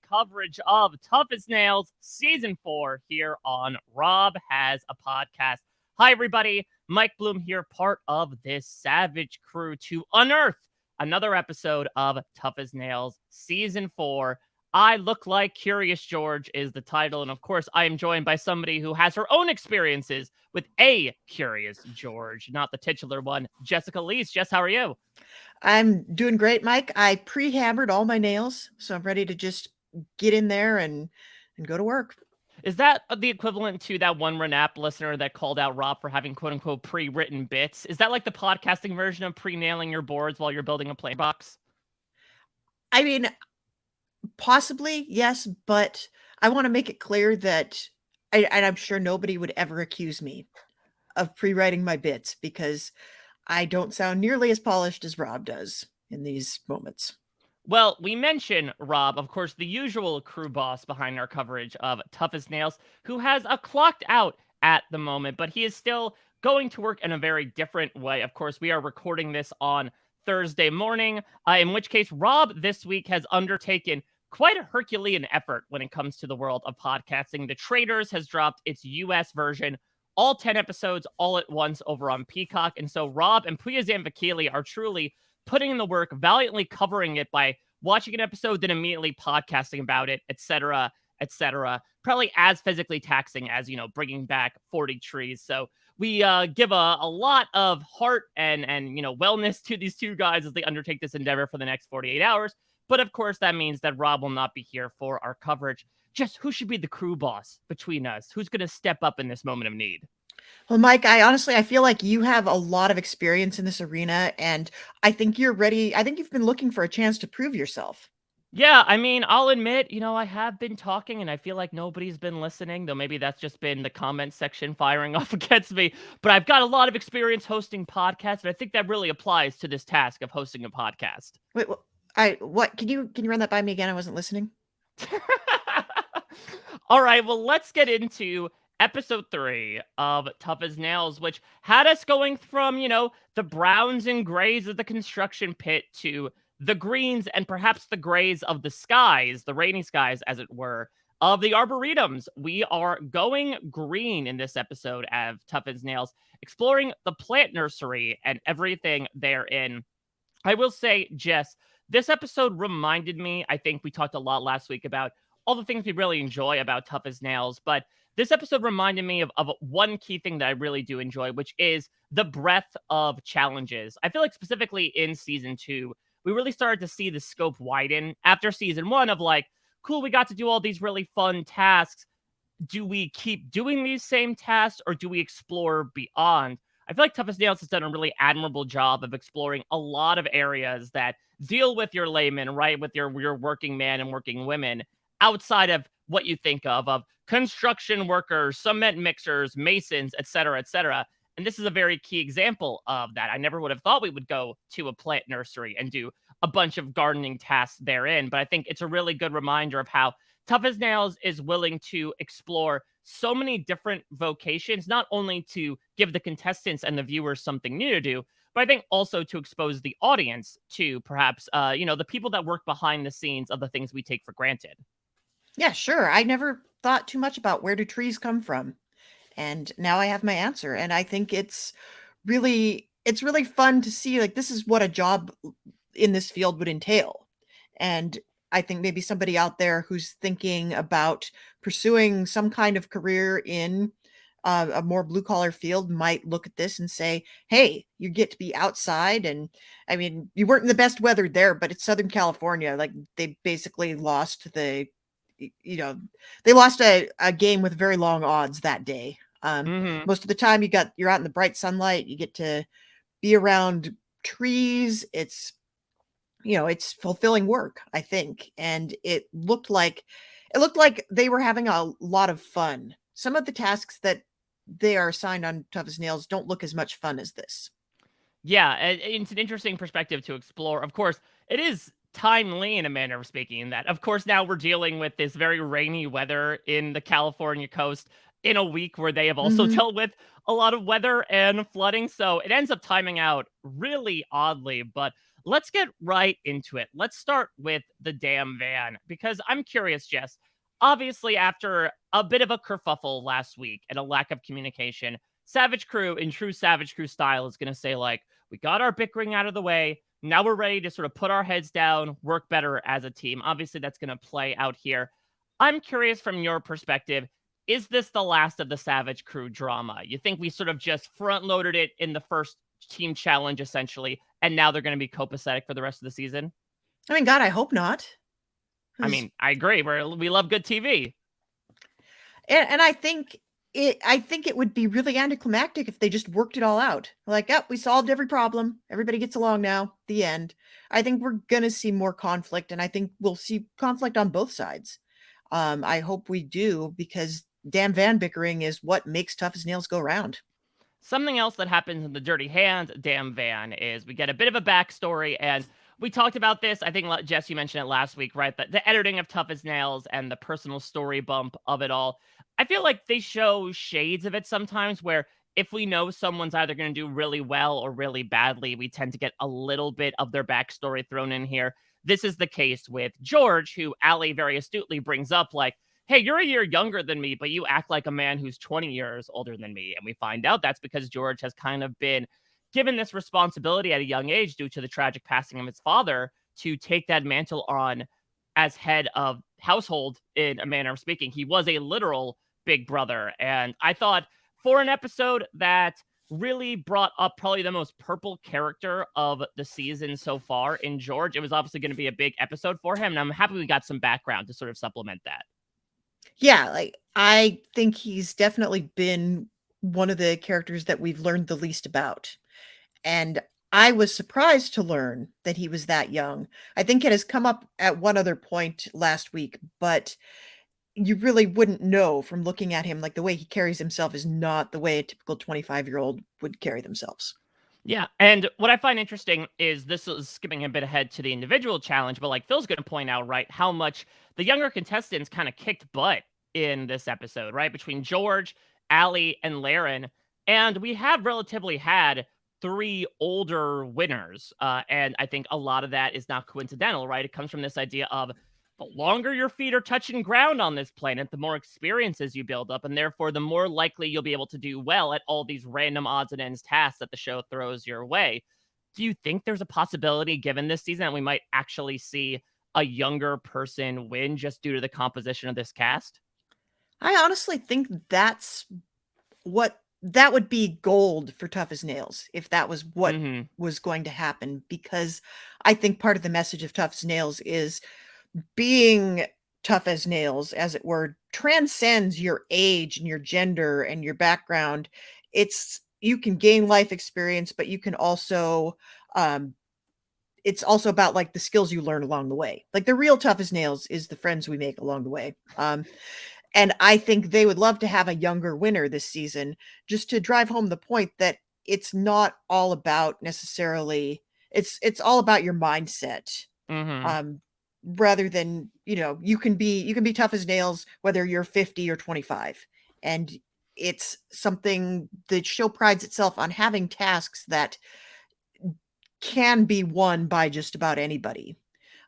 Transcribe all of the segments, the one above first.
coverage of Tough as Nails Season 4 here on Rob Has a Podcast. Hi, everybody. Mike Bloom here, part of this savage crew to unearth another episode of Tough as Nails Season 4. I Look Like Curious George is the title, and of course, I am joined by somebody who has her own experiences with a Curious George, not the titular one, Jessica Liese. Jess, how are you? I'm doing great, Mike. I pre-hammered all my nails, so I'm ready to just get in there and go to work. Is that the equivalent to that one RHAP listener that called out Rob for having quote unquote pre-written bits? Is that like the podcasting version of pre-nailing your boards while you're building a play box? I mean, possibly, yes, but I want to make it clear that and I'm sure nobody would ever accuse me of pre-writing my bits because I don't sound nearly as polished as Rob does in these moments. Well, we mention Rob, of course, the usual crew boss behind our coverage of Tough as Nails, who has clocked out at the moment, but he is still going to work in a very different way. Of course, we are recording this on Thursday morning, in which case Rob this week has undertaken quite a Herculean effort when it comes to the world of podcasting. The Traders has dropped its US version, all 10 episodes all at once over on Peacock. And so Rob and Priya Zamvakili are truly putting in the work, valiantly covering it by watching an episode, then immediately podcasting about it, etc., etc. Probably as physically taxing as, bringing back 40 trees. So we give a lot of heart and wellness to these two guys as they undertake this endeavor for the next 48 hours. But of course, that means that Rob will not be here for our coverage. Just who should be the crew boss between us? Who's going to step up in this moment of need? Well, Mike, I feel like you have a lot of experience in this arena, and I think you're ready. I think you've been looking for a chance to prove yourself. Yeah, I mean, I'll admit, I have been talking and I feel like nobody's been listening, though maybe that's just been the comment section firing off against me. But I've got a lot of experience hosting podcasts, and I think that really applies to this task of hosting a podcast. Wait, what? Can you run that by me again? I wasn't listening. All right, well, let's get into episode 3 of Tough as Nails, which had us going from, the browns and grays of the construction pit to the greens and perhaps the grays of the skies, the rainy skies, as it were, of the arboretums. We are going green in this episode of Tough as Nails, exploring the plant nursery and everything therein. I will say, Jess, this episode reminded me, I think we talked a lot last week about all the things we really enjoy about Tough as Nails, but this episode reminded me of one key thing that I really do enjoy, which is the breadth of challenges. I feel like specifically in season 2, we really started to see the scope widen after season 1 of like, cool, we got to do all these really fun tasks. Do we keep doing these same tasks or do we explore beyond? I feel like Tough as Nails has done a really admirable job of exploring a lot of areas that deal with your layman, right? With your working man and working women outside of what you think of construction workers, cement mixers, masons, etc., etc. And this is a very key example of that. I never would have thought we would go to a plant nursery and do a bunch of gardening tasks therein, but I think it's a really good reminder of how Tough as Nails is willing to explore so many different vocations, not only to give the contestants and the viewers something new to do, but I think also to expose the audience to perhaps, the people that work behind the scenes of the things we take for granted. Yeah, sure. I never thought too much about where do trees come from. And now I have my answer. And I think it's really fun to see like this is what a job in this field would entail. And I think maybe somebody out there who's thinking about pursuing some kind of career in a more blue collar field might look at this and say, hey, you get to be outside. And I mean, you weren't in the best weather there, but it's Southern California. Like they basically lost they lost a game with very long odds that day. Most of the time you're out in the bright sunlight, you get to be around trees. It's fulfilling work, I think. And it looked like they were having a lot of fun. Some of the tasks that they are assigned on Tough as Nails don't look as much fun as this. Yeah, it's an interesting perspective to explore. Of course, it is timely in a manner of speaking in that, of course, now we're dealing with this very rainy weather in the California coast in a week where they have also Mhm. dealt with a lot of weather and flooding. So it ends up timing out really oddly. But let's get right into it. Let's start with the damn van because I'm curious, Jess. Obviously, after a bit of a kerfuffle last week and a lack of communication, Savage Crew, in true Savage Crew style, is going to say, like, we got our bickering out of the way. Now we're ready to sort of put our heads down, work better as a team. Obviously, that's going to play out here. I'm curious from your perspective, is this the last of the Savage Crew drama? You think we sort of just front loaded it in the first team challenge, essentially, and now they're going to be copacetic for the rest of the season? I mean, God, I hope not. I mean, I agree. We love good TV. And I think it would be really anticlimactic if they just worked it all out. Like, oh, we solved every problem. Everybody gets along now. The end. I think we're gonna see more conflict, and I think we'll see conflict on both sides. I hope we do, because damn van bickering is what makes Tough as Nails go round. Something else that happens in the Dirty Hands damn van is we get a bit of a backstory, and we talked about this. I think, Jess, you mentioned it last week, right? The editing of Tough as Nails and the personal story bump of it all. I feel like they show shades of it sometimes where if we know someone's either going to do really well or really badly, we tend to get a little bit of their backstory thrown in here. This is the case with George, who Allie very astutely brings up, like, hey, you're a year younger than me, but you act like a man who's 20 years older than me. And we find out that's because George has kind of been given this responsibility at a young age due to the tragic passing of his father to take that mantle on as head of household, in a manner of speaking. He was a literal big brother. And I thought for an episode that really brought up probably the most purple character of the season so far in George, it was obviously going to be a big episode for him. And I'm happy we got some background to sort of supplement that. Yeah, like, I think he's definitely been one of the characters that we've learned the least about. And I was surprised to learn that he was that young. I think it has come up at one other point last week, but you really wouldn't know from looking at him. Like, the way he carries himself is not the way a typical 25-year-old would carry themselves. Yeah, and what I find interesting is this is skipping a bit ahead to the individual challenge, but like Phil's going to point out, right, how much the younger contestants kind of kicked butt in this episode, right, between George, Allie, and Laren. And we have relatively had three older winners. And I think a lot of that is not coincidental, right? It comes from this idea of the longer your feet are touching ground on this planet, the more experiences you build up, and therefore the more likely you'll be able to do well at all these random odds and ends tasks that the show throws your way. Do you think there's a possibility, given this season, that we might actually see a younger person win just due to the composition of this cast? I honestly think that would be gold for Tough as Nails if that was what Mm-hmm. was going to happen, because I think part of the message of Tough as Nails is being tough as nails, as it were, transcends your age and your gender and your background. You can gain life experience, but you can also, it's also about, like, the skills you learn along the way. Like, the real tough as nails is the friends we make along the way. And I think they would love to have a younger winner this season, just to drive home the point that it's not all about necessarily, it's all about your mindset. Mm-hmm. Um, Rather than, you can be tough as nails whether you're 50 or 25. And it's something, the show prides itself on having tasks that can be won by just about anybody,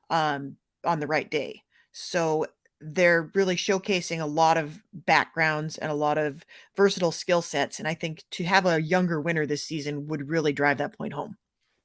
on the right day. So they're really showcasing a lot of backgrounds and a lot of versatile skill sets. And I think to have a younger winner this season would really drive that point home.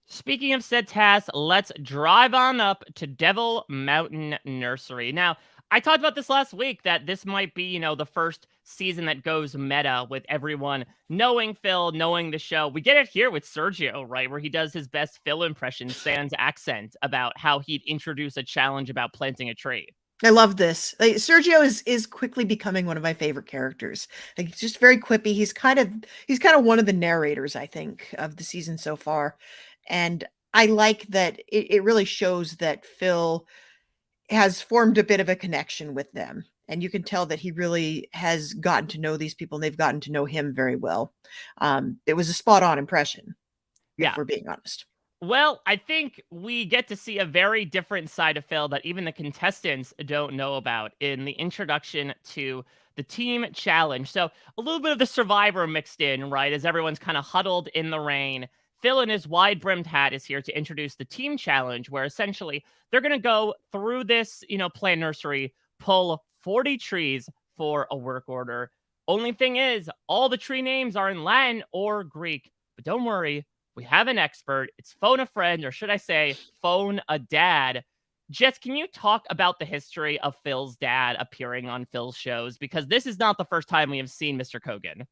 Speaking of said tasks, let's drive on up to Devil Mountain Nursery. Now, I talked about this last week that this might be, the first season that goes meta with everyone knowing Phil, knowing the show. We get it here with Sergio, right? Where he does his best Phil impression, sans accent, about how he'd introduce a challenge about planting a tree. I love this. Like, Sergio is quickly becoming one of my favorite characters. Like, he's just very quippy. He's kind of one of the narrators, I think, of the season so far. And I like that it really shows that Phil has formed a bit of a connection with them. And you can tell that he really has gotten to know these people, and they've gotten to know him very well. It was a spot on impression, if Yeah. we're being honest. Well, I think we get to see a very different side of Phil that even the contestants don't know about in the introduction to the team challenge. So, a little bit of the survivor mixed in, right? As everyone's kind of huddled in the rain. Phil in his wide-brimmed hat is here to introduce the team challenge, where essentially they're going to go through this, plant nursery, pull 40 trees for a work order. Only thing is, all the tree names are in Latin or Greek. But don't worry, we have an expert. It's phone a friend, or should I say, phone a dad. Jess, can you talk about the history of Phil's dad appearing on Phil's shows? Because this is not the first time we have seen Mr. Kogan.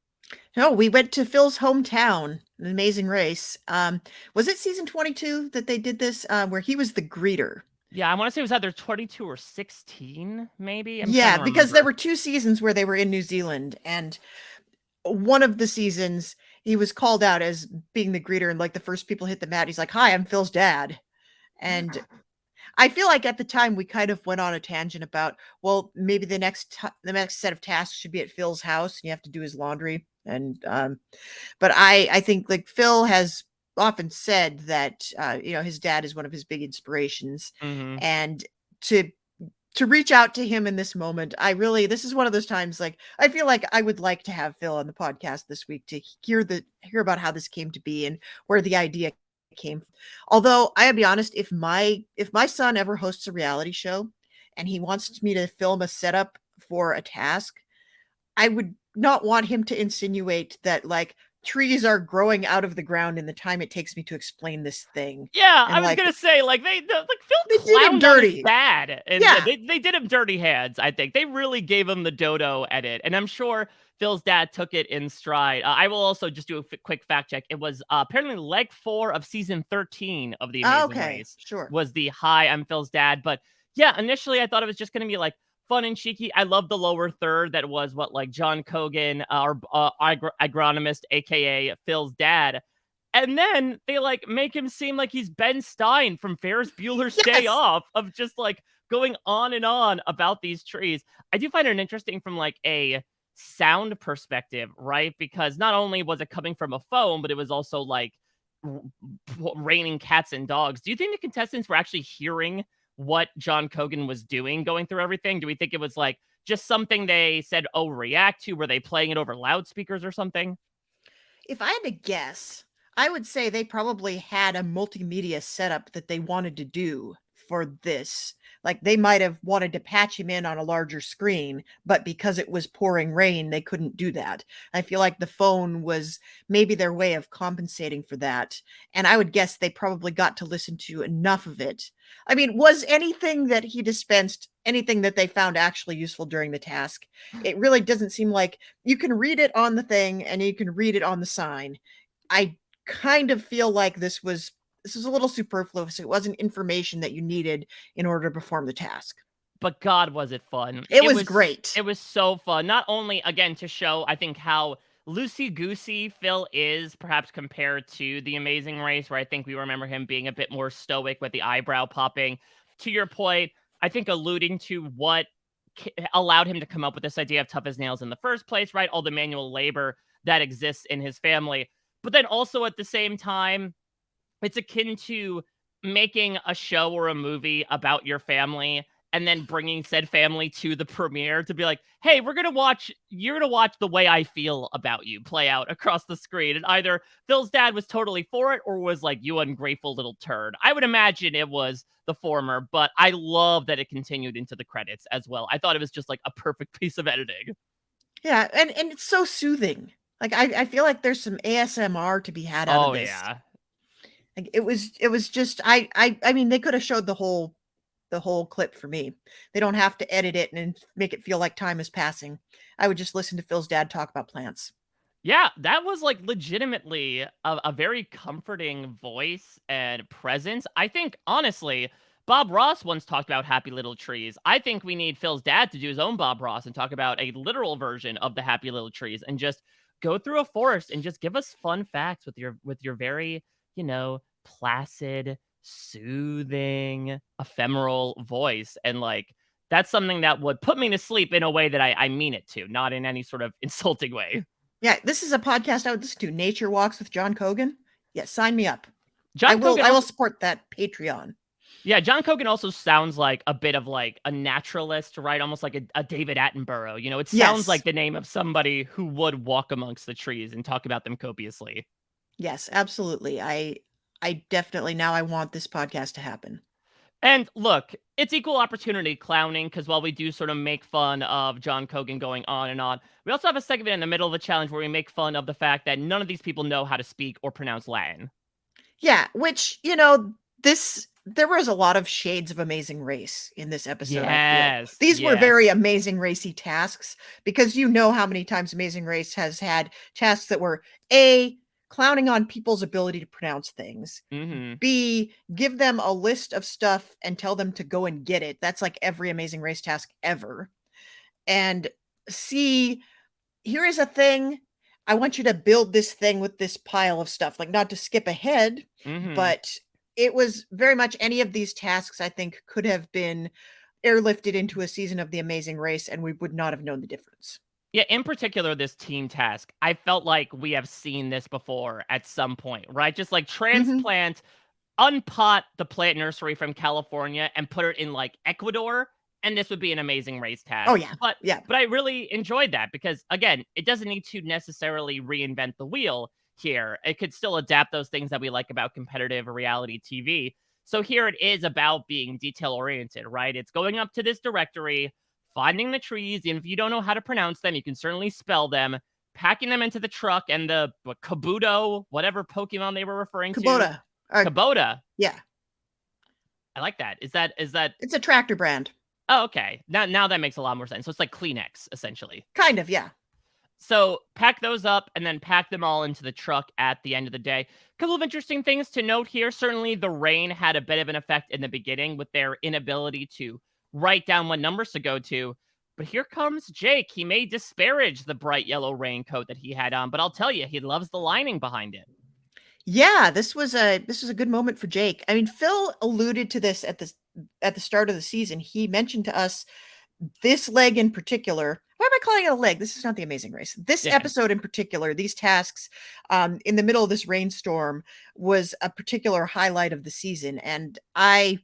No, we went to Phil's hometown, An Amazing Race. Was it season 22 that they did this, where he was the greeter? Yeah, I want to say it was either 22 or 16, maybe. Yeah, because there were 2 seasons where they were in New Zealand, and one of the seasons he was called out as being the greeter, and like the first people hit the mat, he's like, "Hi, I'm Phil's dad." And I feel like at the time we kind of went on a tangent about, well, maybe the next set of tasks should be at Phil's house, and you have to do his laundry. And but I think like Phil has often said that his dad is one of his big inspirations, and to reach out to him in this moment, this is one of those times, like, I feel like I would like to have Phil on the podcast this week to hear about how this came to be and where the idea came. Although I gotta be honest, if my son ever hosts a reality show and he wants me to film a setup for a task, I would not want him to insinuate that like trees are growing out of the ground in the time it takes me to explain this thing. Yeah, and I was like, gonna say, like, Phil did him clowned on his dirty. dad, and Yeah. they did him dirty hands. I think they really gave him the dodo edit, and I'm sure Phil's dad took it in stride. I will also just do a quick fact check. It was apparently leg 4 of season 13 of The Amazing Race. Sure. Was the "Hi, I'm Phil's dad," but yeah, initially I thought it was just gonna be like fun and cheeky. I love the lower third that was like John Kogan, our agronomist, aka Phil's dad. And then they like make him seem like he's Ben Stein from Ferris Bueller's Day Off, of just like going on and on about these trees. I do find it interesting from like a sound perspective, right? Because not only was it coming from a phone, but it was also like raining cats and dogs. Do you think the contestants were actually hearing what John Kogan was doing going through everything? Do we think it was like just something they said, oh, react to? Were they playing it over loudspeakers or something? If I had to guess, I would say they probably had a multimedia setup that they wanted to do for this. Like they might have wanted to patch him in on a larger screen, but because it was pouring rain, they couldn't do that. I feel like the phone was maybe their way of compensating for that. And I would guess they probably got to listen to enough of it. I mean, was anything that he dispensed anything that they found actually useful during the task? It really doesn't seem like you can read it on the thing and you can read it on the sign. I kind of feel like this was a little superfluous. It wasn't information that you needed in order to perform the task. But God, was it fun. It was great. It was so fun. Not only, again, to show, I think, how loosey-goosey Phil is, perhaps compared to The Amazing Race, where I think we remember him being a bit more stoic with the eyebrow popping. To your point, I think alluding to what allowed him to come up with this idea of Tough as Nails in the first place, right? All the manual labor that exists in his family. But then also at the same time, it's akin to making a show or a movie about your family and then bringing said family to the premiere to be like, hey, you're going to watch the way I feel about you play out across the screen. And either Phil's dad was totally for it or was like, you ungrateful little turd. I would imagine it was the former, but I love that it continued into the credits as well. I thought it was just like a perfect piece of editing. Yeah, and it's so soothing. Like I feel like there's some ASMR to be had out of this. Oh yeah. Like it was just I mean they could have showed the whole clip for me. They don't have to edit it and make it feel like time is passing. I would just listen to Phil's dad talk about plants. Yeah, that was like legitimately a very comforting voice and presence. I think honestly, Bob Ross once talked about happy little trees. I think we need Phil's dad to do his own Bob Ross and talk about a literal version of the happy little trees and just go through a forest and just give us fun facts with your very, placid, soothing, ephemeral voice. And like that's something that would put me to sleep in a way that I mean it to, not in any sort of insulting way. Yeah, this is a podcast I would listen to. Nature Walks with John Kogan. Yeah, sign me up. I will support that Patreon. Yeah, John Kogan also sounds like a bit of like a naturalist, right? Almost like a David Attenborough. It sounds like the name of somebody who would walk amongst the trees and talk about them copiously. Yes, absolutely. I definitely now I want this podcast to happen. And look, it's equal opportunity clowning because while we do sort of make fun of John Cogan going on, we also have a segment in the middle of the challenge where we make fun of the fact that none of these people know how to speak or pronounce Latin. Yeah, which, this there was a lot of shades of Amazing Race in this episode, I feel. Yes, These were yes. very Amazing Racy tasks because you know how many times Amazing Race has had tasks that were A, clowning on people's ability to pronounce things. Mm-hmm. B, give them a list of stuff and tell them to go and get it. That's like every Amazing Race task ever. And C, here is a thing. I want you to build this thing with this pile of stuff. Like, not to skip ahead, Mm-hmm. but it was very much any of these tasks, I think, could have been airlifted into a season of The Amazing Race, and we would not have known the difference. Yeah, in particular, this team task, I felt like we have seen this before at some point, right? Just like Mhm. transplant, unpot the plant nursery from California and put it in like Ecuador, and this would be an amazing race Oh, task. yeah. But Yeah. but I really enjoyed that because again, it doesn't need to necessarily reinvent the wheel here. It could still adapt those things that we like about competitive reality TV. So here it is about being detail oriented, right? It's going up to this directory, finding the trees, and if you don't know how to pronounce them, you can certainly spell them, packing them into the truck, and the Kabuto, whatever Pokemon they were referring to, Kubota. Kubota. Yeah. I like that. Is that It's a tractor brand. Oh, okay. Now that makes a lot more sense. So it's like Kleenex, essentially. Kind of, yeah. So pack those up and then pack them all into the truck at the end of the day. Couple of interesting things to note here. Certainly the rain had a bit of an effect in the beginning with their inability to write down what numbers to go to. But here comes Jake. He may disparage the bright yellow raincoat that he had on, but I'll tell you, he loves the lining behind it. Yeah, this was a good moment for Jake. I mean, Phil alluded to this at the start of the season. He mentioned to us this leg in particular. Why am I calling it a leg? This is not The Amazing Race. This Yeah. episode in particular, these tasks in the middle of this rainstorm was a particular highlight of the season, and I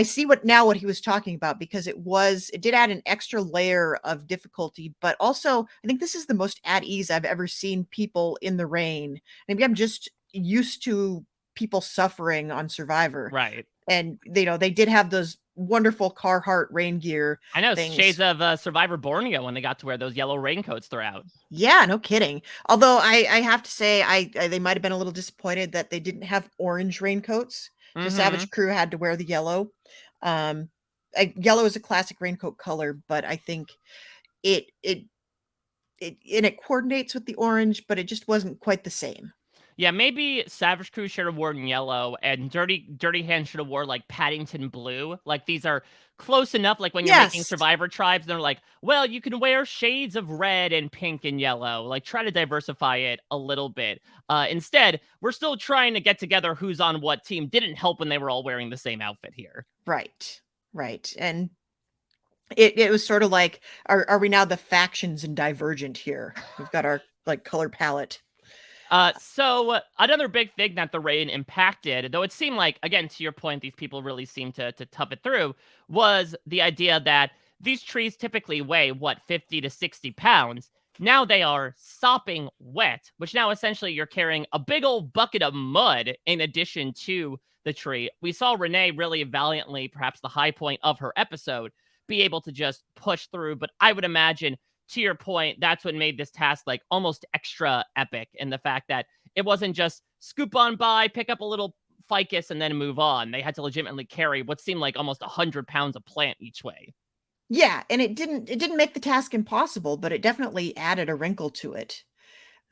see what he was talking about because it did add an extra layer of difficulty, but also I think this is the most at ease I've ever seen people in the rain. Maybe I'm just used to people suffering on Survivor. Right. And they did have those wonderful Carhartt rain gear I know, shades things. of Survivor Borneo when they got to wear those yellow raincoats throughout. Yeah, no kidding. Although I have to say they might have been a little disappointed that they didn't have orange raincoats. So Mm-hmm. Savage Crew had to wear the yellow. Um, Yellow is a classic raincoat color, but I think it it it coordinates with the orange, but it just wasn't quite the same. Yeah, maybe Savage Crew should have worn yellow, and Dirty Hands should have wore like Paddington blue. Like these are close enough. Like when you're making Yes, Survivor tribes, they're like, well, you can wear shades of red and pink and yellow. Like try to diversify it a little bit. Instead, we're still trying to get together who's on what team. Didn't help when they were all wearing the same outfit here. right, right, and it was sort of like, are we now the factions in Divergent here? We've got our like color palette. So another big thing that the rain impacted, though it seemed like, again, to your point, these people really seemed to tough it through, was the idea that these trees typically weigh, what, 50 to 60 pounds. Now they are sopping wet, which now essentially you're carrying a big old bucket of mud in addition to the tree. We saw Renee really valiantly, perhaps the high point of her episode, be able to just push through. But I would imagine to your point, that's what made this task like almost extra epic in the fact that it wasn't just scoop on by, pick up a little ficus, and then move on. They had to legitimately carry what seemed like almost 100 pounds of plant each way. Yeah, and it didn't make the task impossible, but it definitely added a wrinkle to it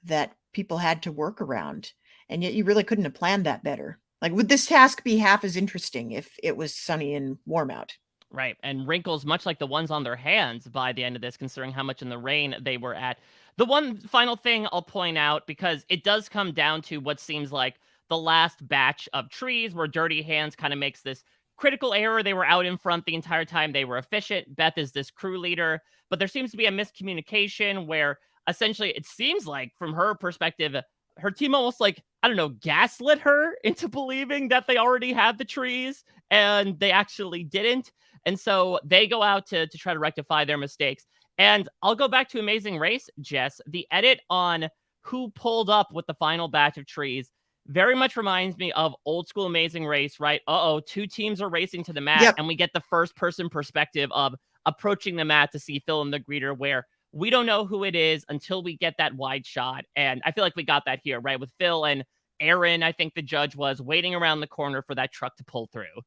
that people had to work around. And yet you really couldn't have planned that better. Like, would this task be half as interesting if it was sunny and warm out? Right. And wrinkles, much like the ones on their hands by the end of this, considering how much in the rain they were at. The one final thing I'll point out, because it does come down to what seems like the last batch of trees where Dirty Hands kind of makes this critical error. They were out in front the entire time. They were efficient. Beth is this crew leader, but there seems to be a miscommunication where essentially it seems like, from her perspective, her team almost like, I don't know, gaslit her into believing that they already had the trees and they actually didn't. And so they go out to try to rectify their mistakes. And I'll go back to Amazing Race, Jess. The edit on who pulled up with the final batch of trees very much reminds me of old school Amazing Race, right? Two teams are racing to the mat, Yep. and we get the first person perspective of approaching the mat to see Phil and the greeter, where we don't know who it is until we get that wide shot. And I feel like we got that here, right? With Phil and Aaron, I think the judge was waiting around the corner for that truck to pull through.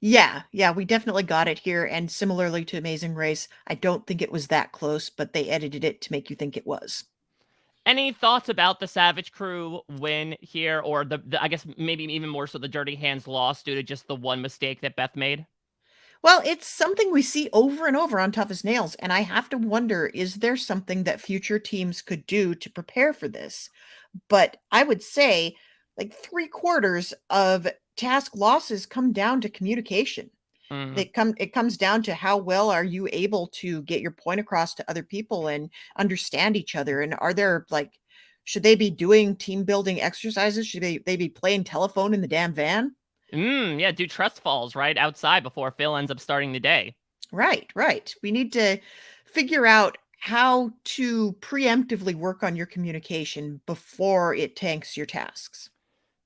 Yeah, yeah, we definitely got it here, and similarly to Amazing Race, I don't think it was that close, but they edited it to make you think it was. Any thoughts about the Savage Crew win here, or the I guess maybe even more so the Dirty Hands loss due to just the one mistake that Beth made? Well, it's something we see over and over on Tough as Nails, and I have to wonder, is there something that future teams could do to prepare for this? But I would say, like, 3/4 of task losses come down to communication. Mm. It comes down to how well are you able to get your point across to other people and understand each other, and are there, like, should they be doing team building exercises? Should they be playing telephone in the damn van? Yeah, do trust falls right outside before Phil ends up starting the day. Right, right. We need to figure out how to preemptively work on your communication before it tanks your tasks.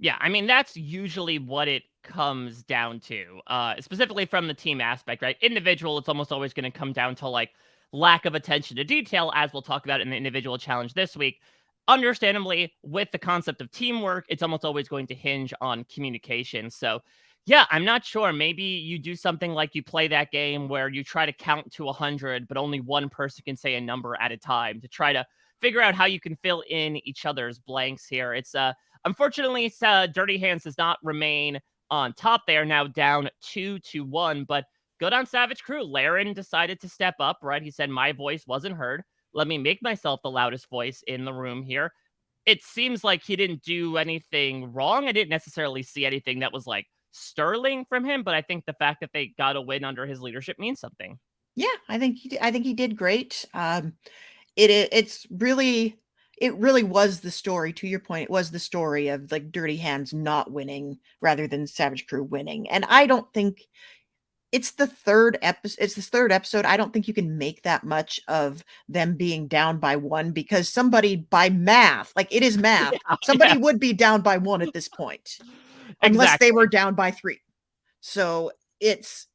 Yeah, I mean, that's usually what it comes down to, specifically from the team aspect, right? Individual, it's almost always going to come down to like lack of attention to detail, as we'll talk about in the individual challenge this week. Understandably, with the concept of teamwork, it's almost always going to hinge on communication. So, yeah, I'm not sure. Maybe you do something like you play that game where you try to count to 100, but only one person can say a number at a time to try to figure out how you can fill in each other's blanks here. Unfortunately, Dirty Hands does not remain on top. They are now down 2-1, but good on Savage Crew. Laren decided to step up, right? He said, my voice wasn't heard. Let me make myself the loudest voice in the room here. It seems like he didn't do anything wrong. I didn't necessarily see anything that was like sterling from him, but I think the fact that they got a win under his leadership means something. Yeah, I think he did great. It's really, it really was the story, to your point, it was the story of, like, Dirty Hands not winning rather than Savage Crew winning, and I don't think it's the 3rd episode. I don't think you can make that much of them being down by 1 because somebody, by math, like, it is Yeah, math, somebody yes, would be down by 1 at this point, unless they were exactly. down by 3. So, it's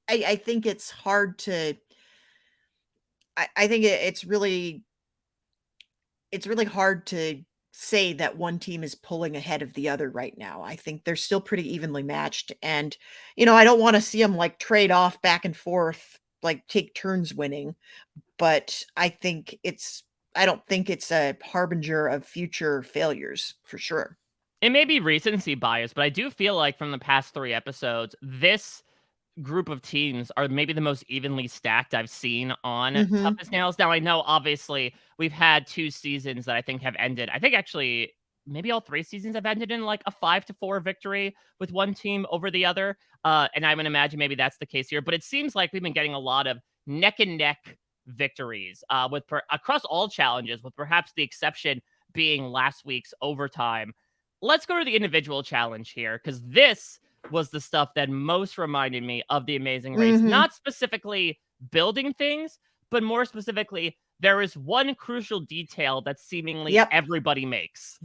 I think it's hard to I think it's really hard to say that one team is pulling ahead of the other right now. I think they're still pretty evenly matched, and, I don't wanna see them, like, trade off back and forth, like, take turns winning, but I don't think it's a harbinger of future failures, for sure. It may be recency bias, but I do feel like from the past 3 episodes, this group of teams are maybe the most evenly stacked I've seen on Mhm. Toughest Nails. Now, I know obviously we've had 2 seasons that I think have ended. I think actually maybe all 3 seasons have ended in like a 5-4 victory with one team over the other. And I would imagine maybe that's the case here. But it seems like we've been getting a lot of neck and neck victories across all challenges, with perhaps the exception being last week's overtime. Let's go to the individual challenge here, because this was the stuff that most reminded me of The Amazing Race. Mhm. Not specifically building things, but more specifically, there is one crucial detail that seemingly Yep. everybody makes.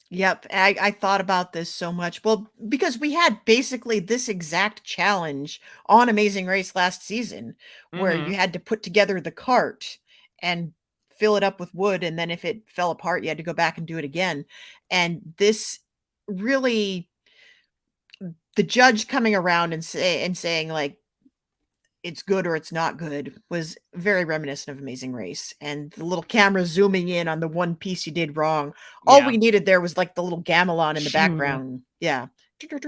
Yep, I thought about this so much. Well, because we had basically this exact challenge on Amazing Race last season, where you Mhm. had to put together the cart and fill it up with wood, and then if it fell apart, you had to go back and do it again. And this really, the judge coming around and saying, like, it's good or it's not good, was very reminiscent of Amazing Race, and the little camera zooming in on the one piece you did wrong. All Yeah. we needed there was, like, the little gamelan in the Shoo. background. Yeah. Yeah,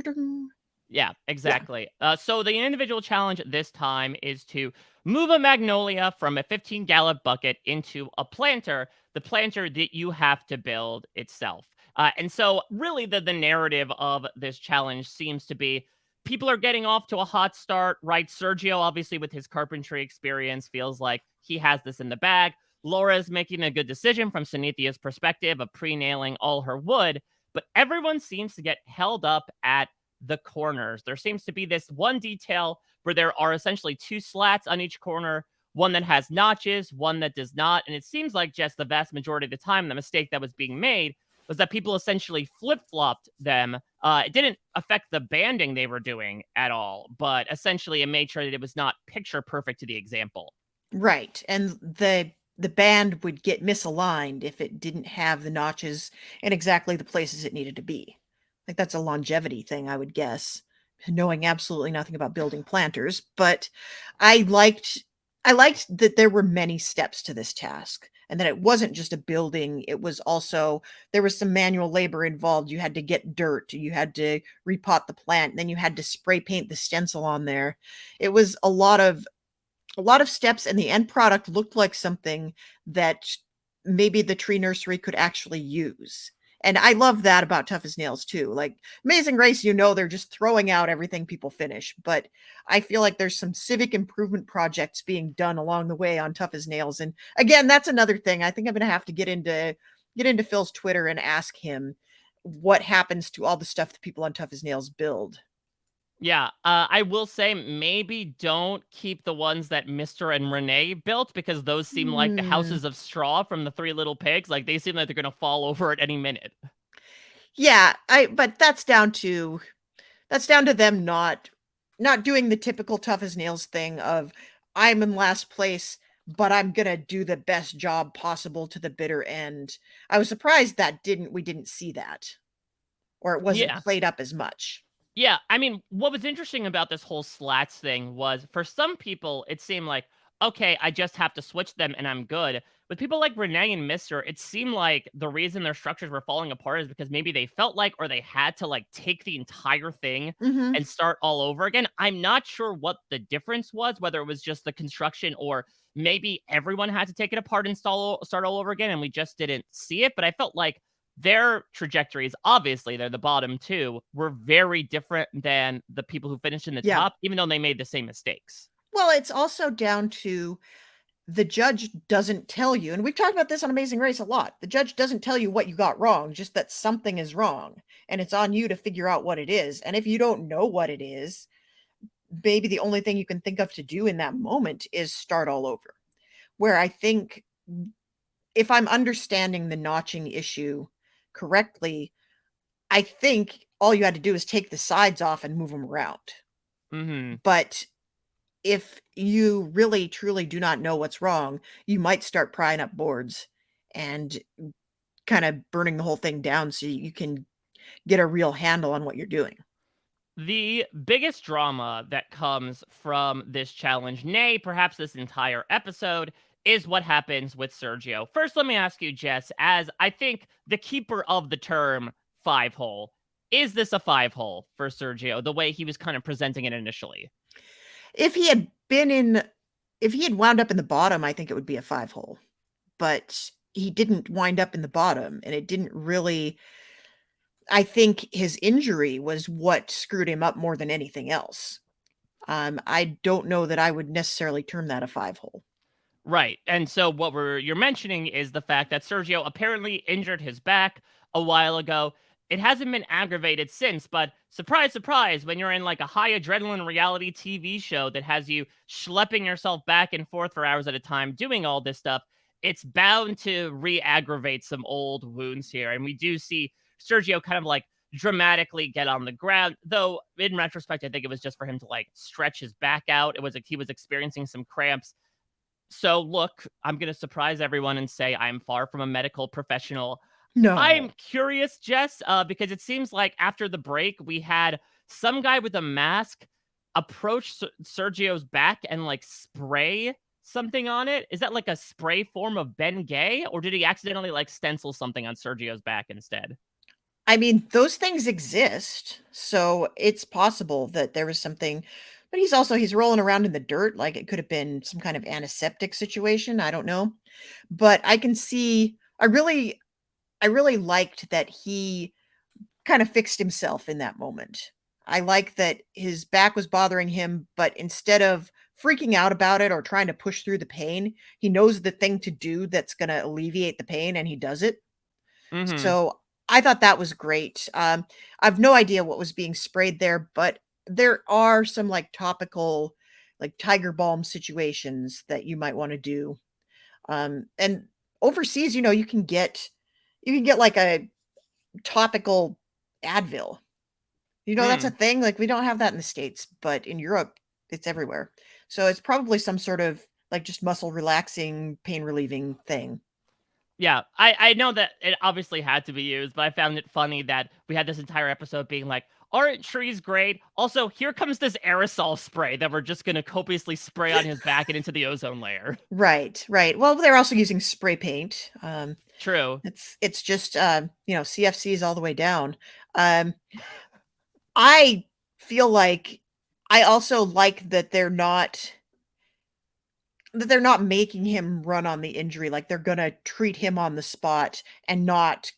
Yeah. exactly. So the individual challenge this time is to move a magnolia from a 15-gallon bucket into a planter, the planter that you have to build itself. And so, really, the narrative of this challenge seems to be people are getting off to a hot start, right? Sergio, obviously, with his carpentry experience, feels like he has this in the bag. Laura's making a good decision from Sanithia's perspective of pre nailing all her wood, but everyone seems to get held up at the corners. There seems to be this one detail where there are essentially 2 slats on each corner. one that has notches, one that does not. And it seems like just the vast majority of the time, the mistake that was being made was that people essentially flip flopped them. It didn't affect the banding they were doing at all, but essentially it made sure that it was not picture perfect to the example. Right, and the band would get misaligned if it didn't have the notches in exactly the places it needed to be. Like, that's a longevity thing, I would guess, knowing absolutely nothing about building planters, but I liked I liked that there were many steps to this task, and that it wasn't just a building, it was also there was some manual labor involved. You had to get dirt, you had to repot the plant, then you had to spray paint the stencil on there. It was a lot of steps, and the end product looked like something that maybe the tree nursery could actually use. And I love that about Tough as Nails too. Like Amazing Race, they're just throwing out everything people finish, but I feel like there's some civic improvement projects being done along the way on Tough as Nails. And again, that's another thing. I think I'm going to have to get into Phil's Twitter and ask him what happens to all the stuff that people on Tough as Nails build. Yeah, I will say maybe don't keep the ones that Mr. and Renee built because those seem like the Hmm. houses of straw from the Three Little Pigs. Like they seem like they're gonna fall over at any minute. Yeah, I but that's down to them not doing the typical tough as nails thing of I'm in last place, but I'm gonna do the best job possible to the bitter end. I was surprised that we didn't see that, or it wasn't Yeah. played up as much. Yeah, I mean, what was interesting about this whole slats thing was for some people, it seemed like, okay, I just have to switch them and I'm good. With people like Renee and Mister, it seemed like the reason their structures were falling apart is because maybe they felt like or they had to like take the entire thing Mhm. and start all over again. I'm not sure what the difference was, whether it was just the construction or maybe everyone had to take it apart and start all over again and we just didn't see it. But I felt like their trajectories, obviously, they're the bottom two, were very different than the people who finished in the Yeah. top, even though they made the same mistakes. Well, it's also down to the judge doesn't tell you, and we've talked about this on Amazing Race a lot. The judge doesn't tell you what you got wrong, just that something is wrong, and it's on you to figure out what it is. And if you don't know what it is, maybe the only thing you can think of to do in that moment is start all over. Where I think if I'm understanding the notching issue correctly, I think all you had to do is take the sides off and move them around. Mhm. But if you really truly do not know what's wrong, you might start prying up boards and kind of burning the whole thing down so you can get a real handle on what you're doing. The biggest drama that comes from this challenge, nay, perhaps this entire episode, is what happens with Sergio. First, let me ask you, Jess, as I think the keeper of the term five hole, is this a five hole for Sergio, the way he was kind of presenting it initially? If he had been in if he had wound up in the bottom, I think it would be a 5 hole. But he didn't wind up in the bottom, and it didn't really I think his injury was what screwed him up more than anything else. I don't know that I would necessarily term that a 5 hole. Right. And so what you're mentioning is the fact that Sergio apparently injured his back a while ago. It hasn't been aggravated since, but surprise, surprise, when you're in like a high adrenaline reality TV show that has you schlepping yourself back and forth for hours at a time doing all this stuff, it's bound to re-aggravate some old wounds here. And we do see Sergio kind of like dramatically get on the ground, though in retrospect, I think it was just for him to like stretch his back out. It was like he was experiencing some cramps. So, look, I'm going to surprise everyone and say I'm far from a medical professional. I'm No. curious, Jess, because it seems like after the break, we had some guy with a mask approach Sergio's back and like spray something on it. Is that like a spray form of Ben Gay, or did he accidentally like stencil something on Sergio's back instead? I mean, those things exist, so it's possible that there was something but he's rolling around in the dirt, like, it could have been some kind of antiseptic situation, I don't know. But I can see I really liked that he kind of fixed himself in that moment. I like that his back was bothering him, but instead of freaking out about it or trying to push through the pain, he knows the thing to do that's gonna alleviate the pain, and he does it. Mm-hmm. So, I thought that was great. I've no idea what was being sprayed there, but there are some, like, topical like tiger balm situations that you might want to do. And overseas, you can get like a topical Advil. That's a Mm. thing. Like we don't have that in the States, but in Europe, it's everywhere. So it's probably some sort of like just muscle relaxing, pain relieving thing. Yeah, I know that it obviously had to be used, but I found it funny that we had this entire episode being like, aren't trees great? Also, here comes this aerosol spray that we're just gonna copiously spray on his back and into the ozone layer. Right, right. Well, they're also using spray paint. True. It's just CFCs all the way down. Um, I feel like I also like that they're not making him run on the injury. Like they're gonna treat him on the spot and not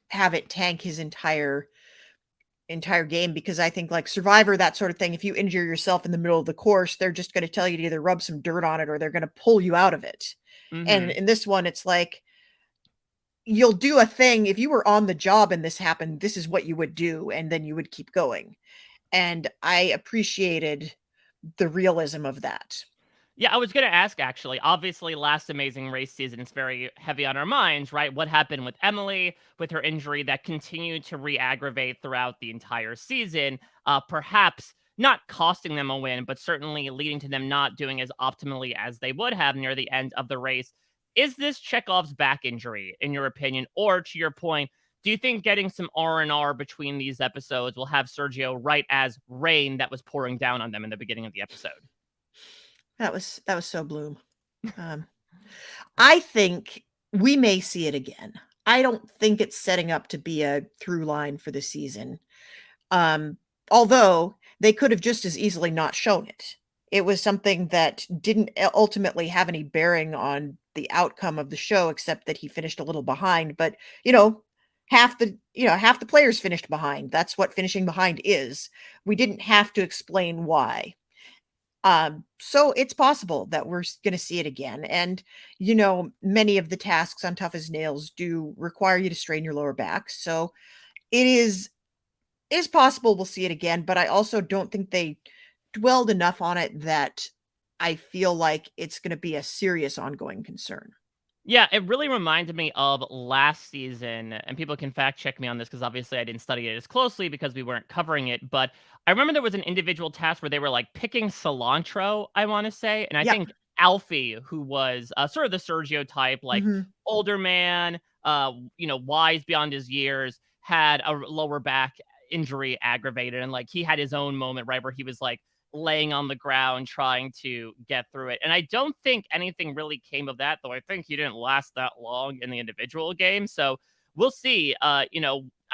have it tank his entire game, because I think like Survivor, that sort of thing, if you injure yourself in the middle of the course, they're just going to tell you to either rub some dirt on it or they're going to pull you out of it. And Mhm. in this one, it's like you'll do a thing. If you were on the job and this happened, this is what you would do, and then you would keep going. And I appreciated the realism of that. Yeah, I was gonna ask actually. Obviously, last Amazing Race season is very heavy on our minds, right? What happened with Emily with her injury that continued to re-aggravate throughout the entire season, perhaps not costing them a win, but certainly leading to them not doing as optimally as they would have near the end of the race. Is this Chekhov's back injury, in your opinion, or to your point? Do you think getting some R&R between these episodes will have Sergio right as rain that was pouring down on them in the beginning of the episode? That was so Bloom. Um, I think we may see it again. I don't think it's setting up to be a through line for the season. Um, Although they could have just as easily not shown it. It was something that didn't ultimately have any bearing on the outcome of the show, except that he finished a little behind. But half the players finished behind. That's what finishing behind is. We didn't have to explain why. So it's possible that we're going to see it again. And, many of the tasks on Tough as Nails do require you to strain your lower back. So it is possible we'll see it again, but I also don't think they dwelled enough on it that I feel like it's going to be a serious ongoing concern. Yeah, it really reminded me of last season, and people can fact check me on this because obviously I didn't study it as closely because we weren't covering it. But I remember there was an individual task where they were like picking cilantro, I want to say. And I Yep. think Alfie, who was sort of the Sergio type, like Mhm. older man, wise beyond his years, had a lower back injury aggravated. And like he had his own moment, right, where he was like, laying on the ground trying to get through it. And I don't think anything really came of that, though I think he didn't last that long in the individual game. So we'll see.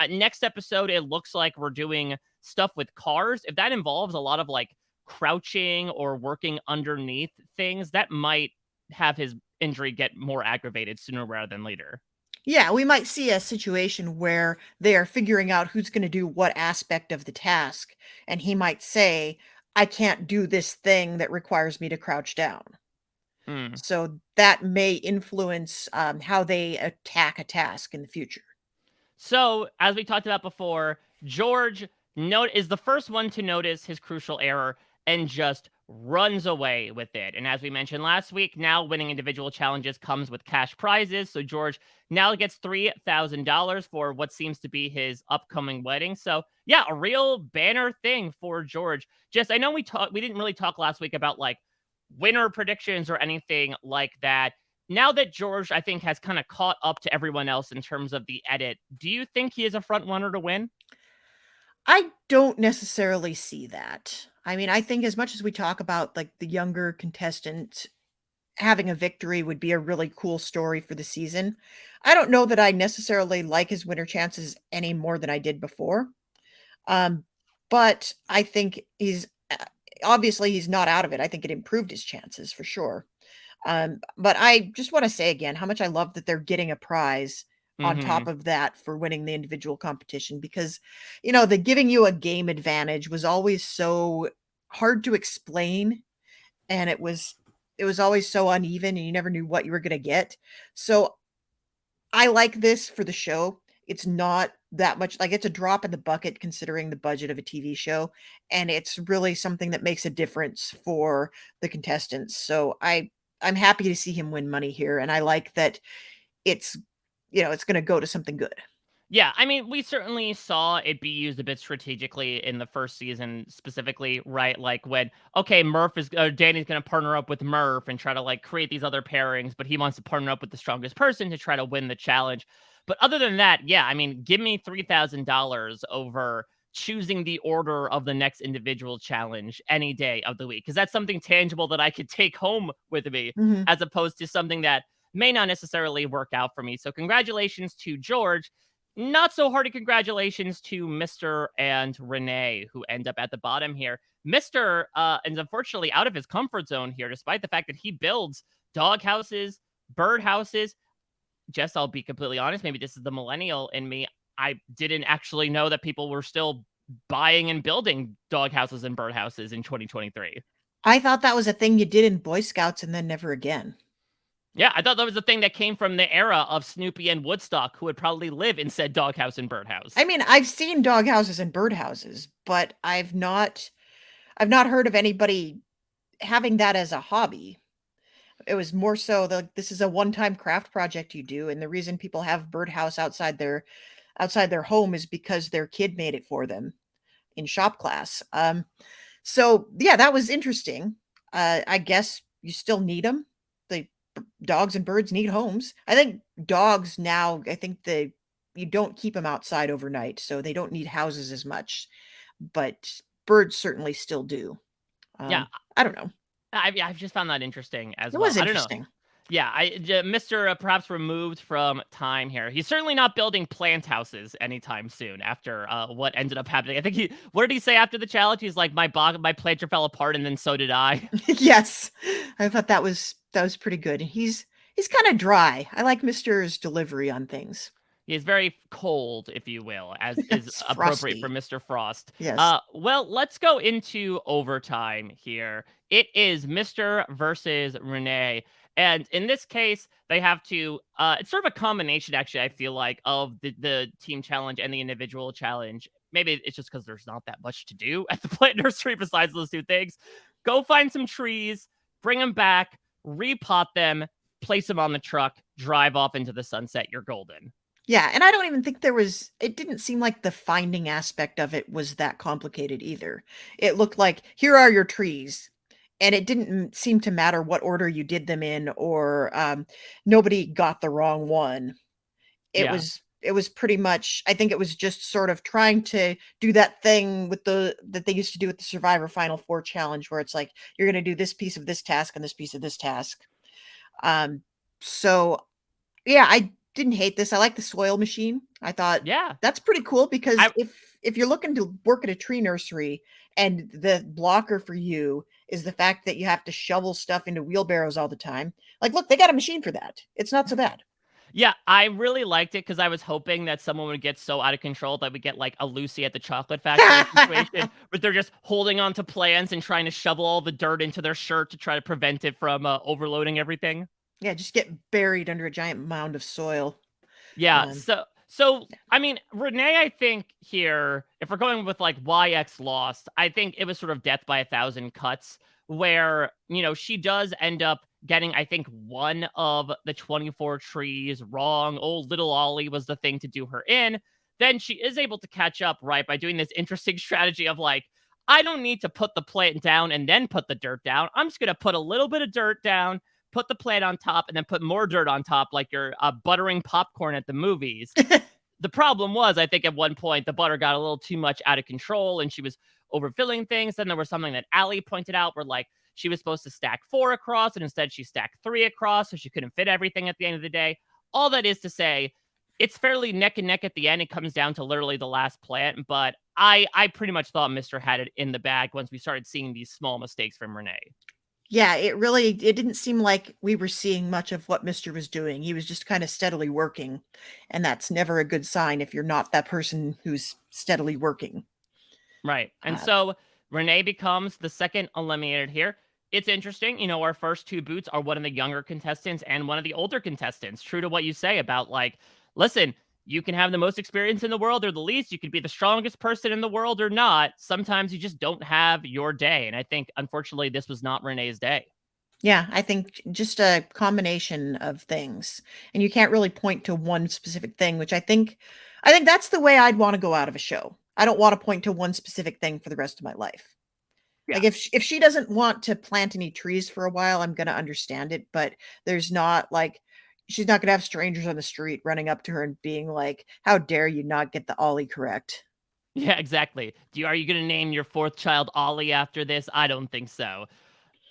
Next episode, it looks like we're doing stuff with cars. If that involves a lot of like crouching or working underneath things, that might have his injury get more aggravated sooner rather than later. Yeah, we might see a situation where they are figuring out who's going to do what aspect of the task, and he might say, "I can't do this thing that requires me to crouch down." Hmm. So that may influence how they attack a task in the future. So, as we talked about before, George is the first one to notice his crucial error and just runs away with it. And as we mentioned last week, now winning individual challenges comes with cash prizes. So George now gets $3,000 for what seems to be his upcoming wedding. So yeah, a real banner thing for George. Just I know we didn't really talk last week about like winner predictions or anything like that. Now that George, I think, has kind of caught up to everyone else in terms of the edit, do you think he is a front runner to win? I don't necessarily see that. I mean, I think as much as we talk about like the younger contestant having a victory would be a really cool story for the season, I don't know that I necessarily like his winner chances any more than I did before. Um, but I think obviously he's not out of it. I think it improved his chances for sure. But I just want to say again how much I love that they're getting a prize on top Mhm. of that for winning the individual competition, because the giving you a game advantage was always so hard to explain, and it was always so uneven and you never knew what you were going to get. So I like this for the show. It's not that much, like, it's a drop in the bucket considering the budget of a TV show, and it's really something that makes a difference for the contestants. So I'm happy to see him win money here, and I like that it's, it's gonna go to something good. Yeah, I mean, we certainly saw it be used a bit strategically in the first season, specifically, right? Like when, okay, Danny's going to partner up with Murph and try to like create these other pairings, but he wants to partner up with the strongest person to try to win the challenge. But other than that, yeah, I mean, give me $3,000 over choosing the order of the next individual challenge any day of the week, because that's something tangible that I could take home with me, Mhm. as opposed to something that may not necessarily work out for me. So, congratulations to George. Not so hearty congratulations to Mr. and Renee, who end up at the bottom here. Mr. Is unfortunately out of his comfort zone here, despite the fact that he builds dog houses, bird houses. Jess, I'll be completely honest. Maybe this is the millennial in me. I didn't actually know that people were still buying and building dog houses and bird houses in 2023. I thought that was a thing you did in Boy Scouts and then never again. Yeah, I thought that was a thing that came from the era of Snoopy and Woodstock, who would probably live in said doghouse and birdhouse. I mean, I've seen dog houses and bird houses, but I've not heard of anybody having that as a hobby. It was more so this is a one-time craft project you do, and the reason people have birdhouse outside their home is because their kid made it for them in shop class. So yeah, that was interesting. I guess you still need them. The dogs and birds need homes. I think dogs now, I think you don't keep them outside overnight, so they don't need houses as much, but birds certainly still do. Yeah, I don't know. I've just found that interesting as It well. was I don't know. interesting. Yeah, Mr. Perhaps removed from time here. He's certainly not building plant houses anytime soon after what ended up happening. I think what did he say after the challenge? He's like, my planter fell apart and then so did I. Yes. I thought that was pretty good. He's kinda dry. I like Mister's delivery on things. He is very cold, if you will, as is It's appropriate for frosty. Mr. Frost. Yes. Well, let's go into overtime here. It is Mr. versus Renee. And in this case, they have to, it's sort of a combination, actually, I feel like, of the team challenge and the individual challenge. Maybe it's just because there's not that much to do at the plant nursery besides those two things. Go find some trees, bring them back, repot them, place them on the truck, drive off into the sunset. You're golden. Yeah, and I don't even think it didn't seem like the finding aspect of it was that complicated either. It looked like, "Here are your trees," and it didn't seem to matter what order you did them in, or, nobody got the wrong one. Yeah. It was pretty much, I think it was just sort of trying to do that thing that they used to do with the Survivor Final Four challenge, where it's like, you're gonna do this piece of this task and this piece of this task. Um, so yeah, I didn't hate this. I like the soil machine. I thought Yeah. that's pretty cool because I if you're looking to work at a tree nursery and the blocker for you is the fact that you have to shovel stuff into wheelbarrows all the time, like, look, they got a machine for that. It's not so bad. Yeah, I really liked it because I was hoping that someone would get so out of control that we get like a Lucy at the chocolate factory situation where they're just holding on to plants and trying to shovel all the dirt into their shirt to try to prevent it from overloading everything. Yeah, just get buried under a giant mound of soil. Yeah, Um, so yeah. I mean, Renee, I think here, if we're going with like why X lost, I think it was sort of death by a thousand cuts, where she does end up getting, I think, one of the 24 trees wrong. Old little Ollie was the thing to do her in. Then she is able to catch up, right, by doing this interesting strategy of like, I don't need to put the plant down and then put the dirt down. I'm just gonna put a little bit of dirt down, put the plant on top, and then put more dirt on top, like you're buttering popcorn at the movies. The problem was, I think at one point, the butter got a little too much out of control and she was overfilling things. Then there was something that Allie pointed out where, like, she was supposed to stack 4 across and instead she stacked 3 across, so she couldn't fit everything at the end of the day. All that is to say, it's fairly neck and neck at the end. It comes down to literally the last plant, but I pretty much thought Mr. had it in the bag once we started seeing these small mistakes from Renee. Yeah, it didn't seem like we were seeing much of what Mister was doing. He was just kind of steadily working, and that's never a good sign if you're not that person who's steadily working. Right. And Uh, so Renee becomes the second eliminated here. It's interesting. Our first two boots are one of the younger contestants and one of the older contestants. True to what you say about, like, listen, you can have the most experience in the world or the least. You could be the strongest person in the world or not. Sometimes you just don't have your day. And I think, unfortunately, this was not Renee's day. Yeah, I think just a combination of things. And you can't really point to one specific thing, which I think that's the way I'd want to go out of a show. I don't want to point to one specific thing for the rest of my life. Yeah. Like if she doesn't want to plant any trees for a while, I'm going to understand it, but there's not like she's not going to have strangers on the street running up to her and being like, "How dare you not get the ollie correct?" Yeah, exactly. Are you going to name your fourth child Ollie after this? I don't think so.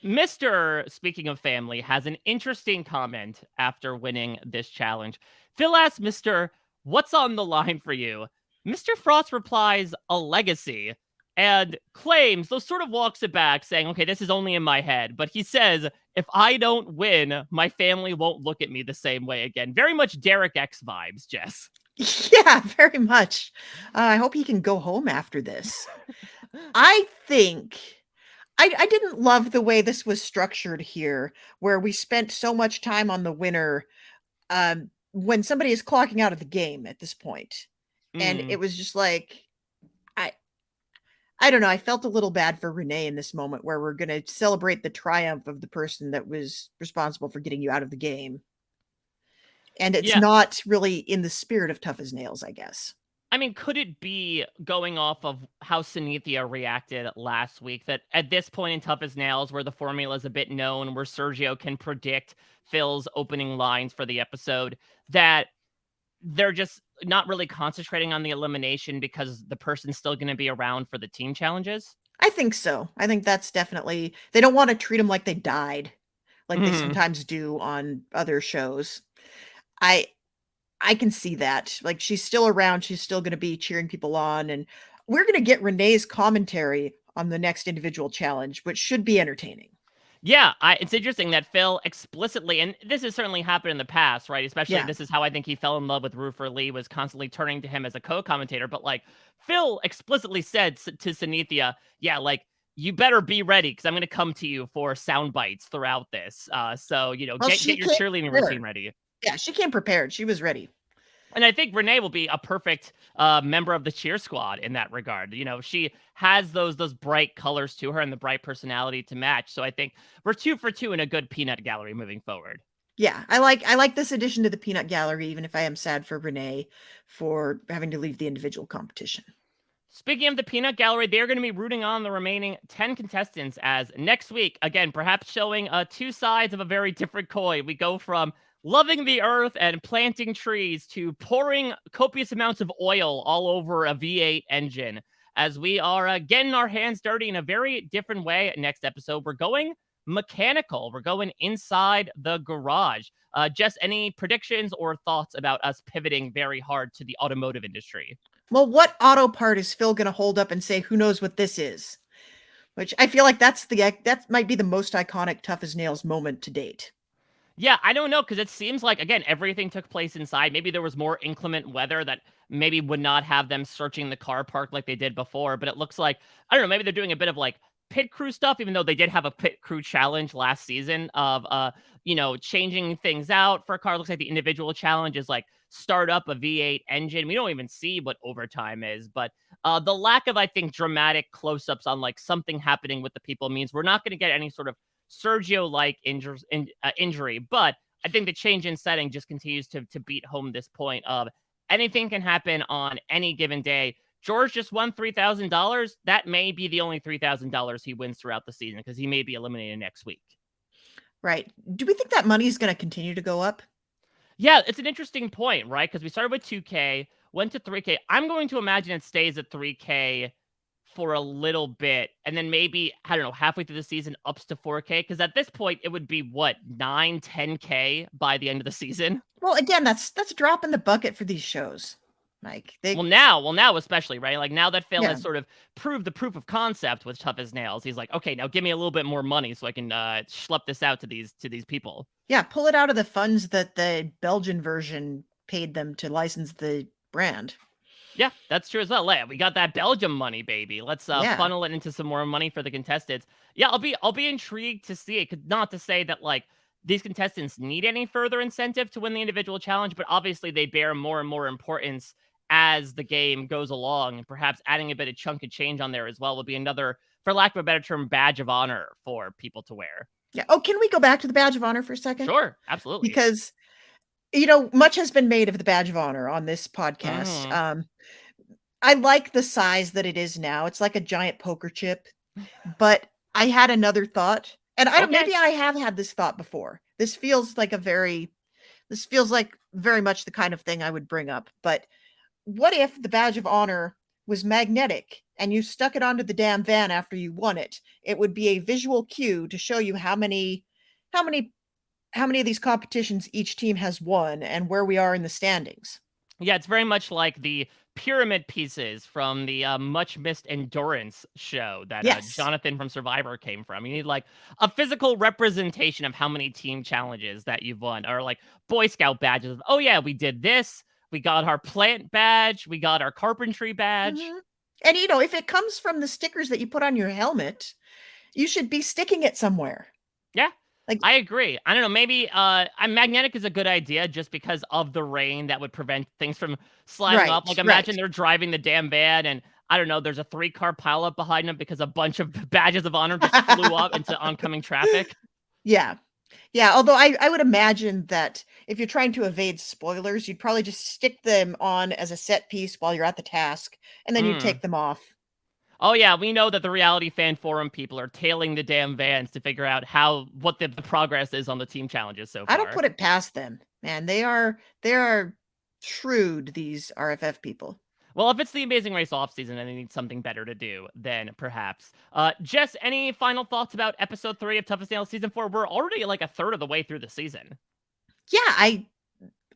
Mr. Speaking of family has an interesting comment after winning this challenge. Phil asks Mr. What's on the line for you? Mr. Frost replies, a legacy, and claims, though sort of walks it back, saying, okay, this is only in my head. But he says, if I don't win, my family won't look at me the same way again. Very much Derek X vibes, Jess. Yeah, very much. I hope he can go home after this. I think I didn't love the way this was structured here, where we spent so much time on the winner when somebody is clocking out of the game at this point. And it Mm. was just like I I don't know, I felt a little bad for Renee in this moment where we're going to celebrate the triumph of the person that was responsible for getting you out of the game. And it's Yeah. not really in the spirit of Tough as Nails, I guess. I mean, could it be going off of how Sunithia reacted last week that at this point in Tough as Nails, where the formula is a bit known, where Sergio can predict Phil's opening lines for the episode, that they're just not really concentrating on the elimination because the person's still going to be around for the team challenges? I think so. I think that's definitely they don't want to treat them like they died, like they Mhm. sometimes do on other shows. I I can see that. Like she's still around, she's still going to be cheering people on, and we're going to get Renee's commentary on the next individual challenge, which should be entertaining. Yeah, it's interesting that Phil explicitly, and this has certainly happened in the past, right? Especially Yeah. this is how I think he fell in love with Roofer Lee, was constantly turning to him as a co-commentator. But like Phil explicitly said to Sunithia, yeah, like you better be ready because I'm going to come to you for sound bites throughout this. So Well, get she your came cheerleading routine prepared. ready. Yeah, she came prepared. She was ready. And I think Renee will be a perfect member of the cheer squad in that regard. She has those bright colors to her and the bright personality to match. So I think we're 2 for 2 in a good peanut gallery moving forward. Yeah, I like this addition to the peanut gallery, even if I am sad for Renee for having to leave the individual competition. Speaking of the peanut gallery, they're going to be rooting on the remaining 10 contestants as next week, again, perhaps showing two sides of a very different coin. We go from loving the earth and planting trees to pouring copious amounts of oil all over a V8 engine as we are getting our hands dirty in a very different way. Next episode, we're going mechanical. We're going inside the garage. Just any predictions or thoughts about us pivoting very hard to the automotive industry? Well, what auto part is Phil going to hold up and say, "Who knows what this is?" Which I feel like that might be the most iconic Tough as Nails moment to date. Yeah, I don't know because it seems like again everything took place inside. Maybe there was more inclement weather that maybe would not have them searching the car park like they did before. But it looks like I don't know. Maybe they're doing a bit of like pit crew stuff, even though they did have a pit crew challenge last season of changing things out for a car. It looks like the individual challenge is like start up a V8 engine. We don't even see what overtime is, but the lack of I think dramatic close-ups on like something happening with the people means we're not going to get any sort of Sergio-like injury, but I think the change in setting just continues to beat home this point of anything can happen on any given day. George just won $3,000. That may be the only $3,000 he wins throughout the season because he may be eliminated next week. Right. Do we think that money is going to continue to go up? Yeah, it's an interesting point, right? Because we started with 2K, went to 3K. I'm going to imagine it stays at 3K for a little bit, and then maybe, I don't know, halfway through the season ups to 4K. Because at this point, it would be what, 9, 10K by the end of the season? Well, again, that's a drop in the bucket for these shows. Like Well, now especially, right? Like now that Phil yeah. has sort of proved the proof of concept with Tough as Nails, he's like, okay, now give me a little bit more money so I can schlep this out to these people. Yeah, pull it out of the funds that the Belgian version paid them to license the brand. Yeah, that's true as well. Yeah, we got that Belgium money, baby. Let's Yeah. funnel it into some more money for the contestants. Yeah, I'll be intrigued to see it. Not to say that like these contestants need any further incentive to win the individual challenge, but obviously they bear more and more importance as the game goes along, and perhaps adding a bit of chunk of change on there as well would be another, for lack of a better term, badge of honor for people to wear. Yeah. Oh, can we go back to the badge of honor for a second? Sure, absolutely. Because, much has been made of the badge of honor on this podcast. I like the size that it is now. It's like a giant poker chip. But I had another thought, and I don't Okay. maybe I have had this thought before. This feels like very much the kind of thing I would bring up. But what if the badge of honor was magnetic and you stuck it onto the damn van after you won it? It would be a visual cue to show you how many of these competitions each team has won and where we are in the standings. Yeah, it's very much like the pyramid pieces from the much missed endurance show that Yes. Jonathan from Survivor came from. You need like a physical representation of how many team challenges that you've won, or like Boy Scout badges. Oh yeah, we did this. We got our plant badge. We got our carpentry badge. Mhm. And if it comes from the stickers that you put on your helmet, you should be sticking it somewhere. Yeah, Like, I agree. I don't know. Maybe magnetic is a good idea just because of the rain that would prevent things from sliding right, off. Like, right. imagine they're driving the damn van and I don't know, there's a 3-car pileup behind them because a bunch of badges of honor just flew up into oncoming traffic. Yeah. Yeah, although I would imagine that if you're trying to evade spoilers, you'd probably just stick them on as a set piece while you're at the task, and then you'd Mm. take them off. Oh yeah, we know that the reality fan forum people are tailing the damn vans to figure out what the progress is on the team challenges so I don't far. put it past them. Man, they are shrewd, these RFF people. Well, if it's the Amazing Race offseason and they need something better to do, then perhaps. Jess, any final thoughts about episode 3 of Toughest Nails season 4? We're already like a third of the way through the season. Yeah,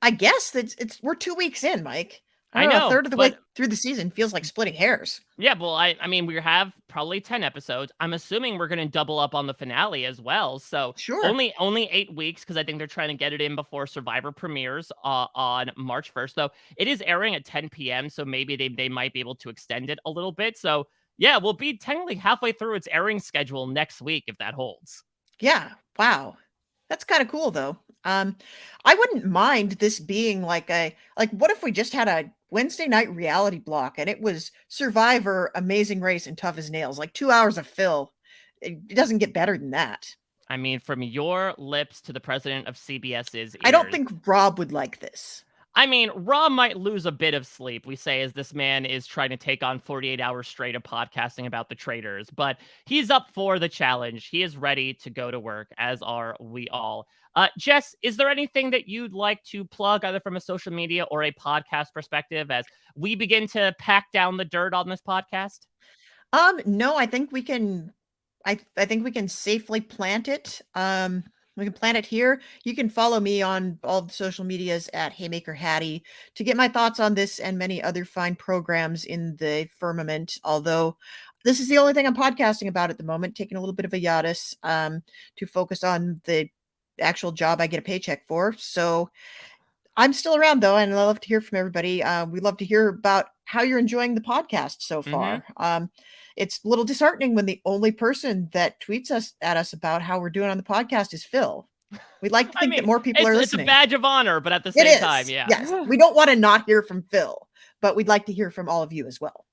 I guess that we're 2 weeks in, Mike. I I don't know, a know, third of the way but through the season feels like splitting hairs. yeah, well, I mean, we have probably 10 episodes. I'm assuming we're going to double up on the finale as well. So Sure. only 8 weeks because I think they're trying to get it in before Survivor premieres on March 1st. Though it is airing at 10 p.m., so maybe they might be able to extend it a little bit. So yeah, we'll be technically halfway through its airing schedule next week if that holds. Yeah, wow. That's kinda cool, though. I wouldn't mind this being what if we just had a Wednesday night reality block and it was Survivor, Amazing Race, and Tough as Nails, like 2 hours of fill. It doesn't get better than that. I mean, from your lips to the president of CBS's I don't ears. think Rob would like this. I mean, Rob might lose a bit of sleep, we say, as this man is trying to take on 48 hours straight of podcasting about the traders, but he's up for the challenge. He is ready to go to work, as are we all. Jess, is there anything that you'd like to plug, either from a social media or a podcast perspective, as we begin to pack down the dirt on this podcast? No, I think we can I think we can safely plant it. We can plant it here. You can follow me on all the social medias at Haymaker Hattie to get my thoughts on this and many other fine programs in the firmament. Although this is the only thing I'm podcasting about at the moment, taking a little bit of a hiatus to focus on the actual job I get a paycheck for. So I'm still around though, and I love to hear from everybody. We love to hear about how you're enjoying the podcast so Mm-hmm. far. It's a little disheartening when the only person that tweets at us about how we're doing on the podcast is Phil. We'd like to I think that mean, more people are it's a listening. badge of honor, but at the It same time, is. yeah. Yes. We don't want to not hear from Phil, but we'd like to hear from all of you as well.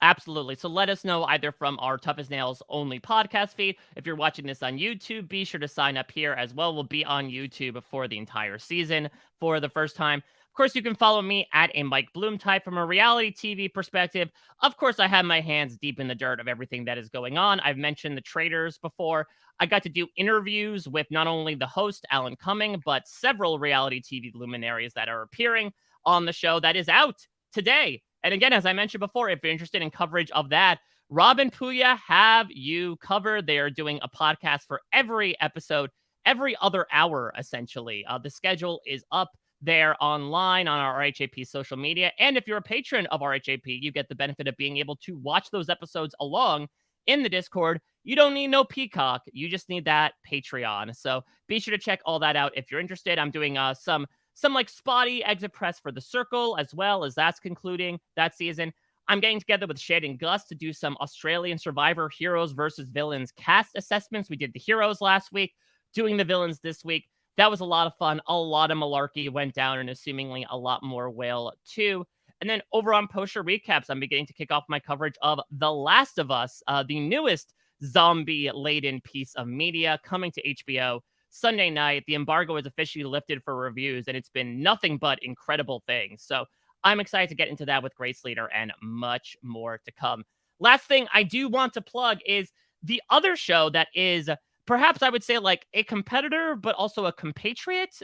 Absolutely. So let us know either from our Tough as Nails only podcast feed. If you're watching this on YouTube, be sure to sign up here as well. We'll be on YouTube for the entire season for the first time. Of course, you can follow me at a Mike Bloom type from a reality TV perspective. Of course, I have my hands deep in the dirt of everything that is going on. I've mentioned the traders before. I got to do interviews with not only the host, Alan Cumming, but several reality TV luminaries that are appearing on the show that is out today. And again, as I mentioned before, if you're interested in coverage of that, Rob and Puya have you covered. They are doing a podcast for every episode, every other hour, essentially. The schedule is up there online on our RHAP social media. And if you're a patron of RHAP, you get the benefit of being able to watch those episodes along in the Discord. You don't need no Peacock. You just need that Patreon. So be sure to check all that out if you're interested. I'm doing some like spotty exit press for The Circle, as well as that's concluding that season. I'm getting together with Shade and Gus to do some Australian Survivor heroes versus villains cast assessments. We did the heroes last week, doing the villains this week. That was a lot of fun. A lot of malarkey went down, and assumingly a lot more will too. And then over on Poster Recaps, I'm beginning to kick off my coverage of The Last of Us, the newest zombie-laden piece of media coming to HBO Sunday night. The embargo is officially lifted for reviews, and it's been nothing but incredible things. So I'm excited to get into that with Grace Leader and much more to come. Last thing I do want to plug is the other show that is perhaps I would say like a competitor, but also a compatriot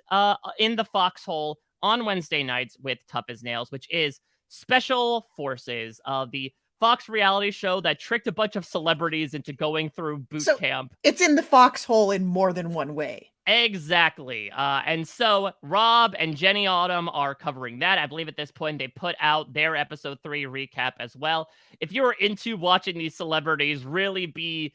in the foxhole on Wednesday nights with Tough as Nails, which is Special Forces, the Fox reality show that tricked a bunch of celebrities into going through boot So camp. it's in the foxhole in more than one way. Exactly. And so Rob and Jenny Autumn are covering that. I believe at this point they put out their episode 3 recap as well. If you're into watching these celebrities really be,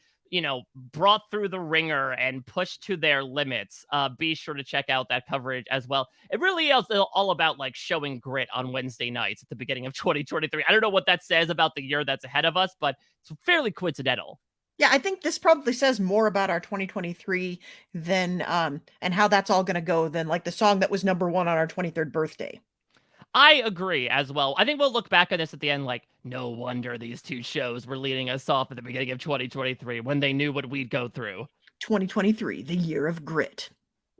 brought through the ringer and pushed to their limits, be sure to check out that coverage as well. It really is all about like showing grit on Wednesday nights at the beginning of 2023. I don't know what that says about the year that's ahead of us, but it's fairly coincidental. Yeah, I think this probably says more about our 2023 than and how that's all gonna go than like the song that was number one on our 23rd birthday. I agree as well. I think we'll look back on this at the end like, no wonder these two shows were leading us off at the beginning of 2023 when they knew what we'd go through. 2023, the year of grit.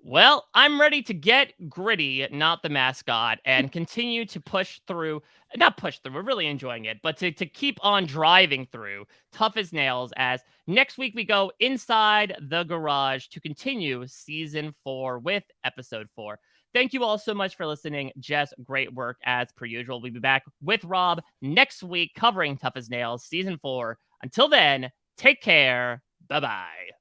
Well, I'm ready to get gritty, not the mascot, and continue to push through, not push through, we're really enjoying it, but to keep on driving through Tough as Nails as next week we go inside the garage to continue season 4 with episode 4. Thank you all so much for listening. Jess, great work as per usual. We'll be back with Rob next week covering Tough as Nails season 4. Until then, take care. Bye-bye.